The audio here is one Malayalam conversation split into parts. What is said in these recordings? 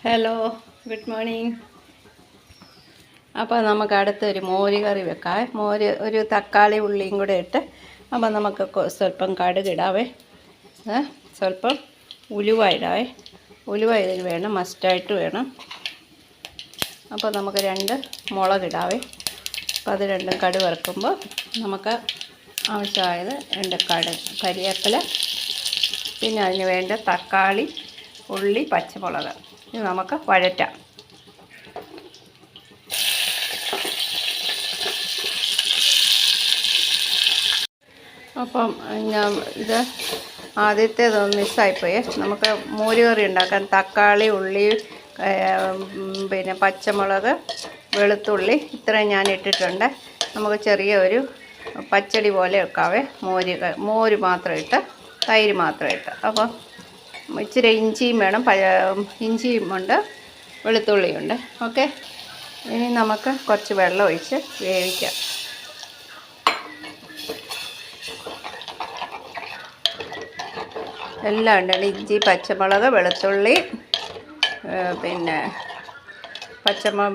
Hello, good morning. അപ്പോൾ നമുക്ക് അടുത്തൊരു മോര് കറി വെക്കാം. മോര് ഒരു തക്കാളി ഉള്ളിയും കൂടെ ഇട്ട് അപ്പോൾ നമുക്ക് സ്വല്പം കടുകിടാവേ, സ്വല്പം ഉലുവ ഇടാവേ. ഉലുവ ഇതിന് വേണം, മസ്റ്റായിട്ട് വേണം. അപ്പോൾ നമുക്ക് 2 മുളകിടാവേ. അപ്പോൾ അത് രണ്ടും കടുക് വറുക്കുമ്പോൾ നമുക്ക് ആവശ്യമായത് 2 കരിവേപ്പില, പിന്നെ അതിന് വേണ്ട തക്കാളി, ഉള്ളി, പച്ചമുളക്. ഇത് നമുക്ക് വഴറ്റാം. അപ്പം ഇത് ആദ്യത്തേതൊന്ന് മിസ്സായിപ്പോയേ. നമുക്ക് മോര് കറി ഉണ്ടാക്കാൻ തക്കാളി, ഉള്ളി, പിന്നെ പച്ചമുളക്, വെളുത്തുള്ളി ഇത്രയും ഞാൻ ഇട്ടിട്ടുണ്ട്. നമുക്ക് ചെറിയ ഒരു പച്ചടി പോലെ വെക്കാവേ. മോര് മാത്രം ഇട്ട്, തൈര് മാത്രം ഇട്ട്. അപ്പം ഇച്ചിരി ഇഞ്ചിയും വേണം, ഇഞ്ചിയും ഉണ്ട്, വെളുത്തുള്ളിയുണ്ട്. ഓക്കെ, ഇനി നമുക്ക് കുറച്ച് വെള്ളം ഒഴിച്ച് വേവിക്കാം. എല്ലാം ഉണ്ട്, ഇഞ്ചി, പച്ചമുളക്, വെളുത്തുള്ളി, പിന്നെ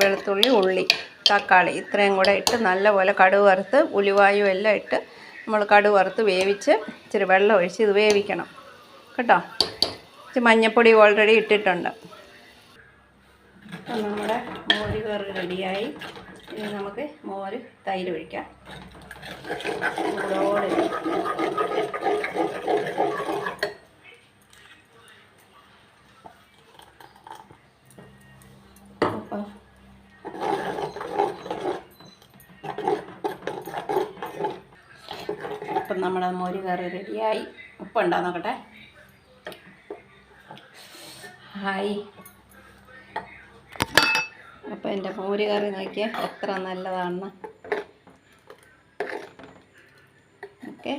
വെളുത്തുള്ളി, ഉള്ളി, തക്കാളി ഇത്രയും കൂടെ ഇട്ട് നല്ലപോലെ കടുക് വറുത്ത്, ഉലുവായും എല്ലാം ഇട്ട് നമ്മൾ കടുക് വറുത്ത് വേവിച്ച് ഇച്ചിരി വെള്ളം ഒഴിച്ച് ഇത് വേവിക്കണം കേട്ടോ. മഞ്ഞൾപ്പൊടി ഓൾറെഡി ഇട്ടിട്ടുണ്ട്. അപ്പം നമ്മുടെ മോര് കറി റെഡിയായി. ഇനി നമുക്ക് തൈര് ഒഴിക്കാം. അപ്പം നമ്മുടെ മോര് കറി റെഡിയായി. ഉപ്പുണ്ടോ നോക്കട്ടെ. ഹായ്. അപ്പോൾ എൻ്റെ മോര് കറി നോക്കിയാൽ എത്ര നല്ലതാണെന്ന്. ഓക്കെ.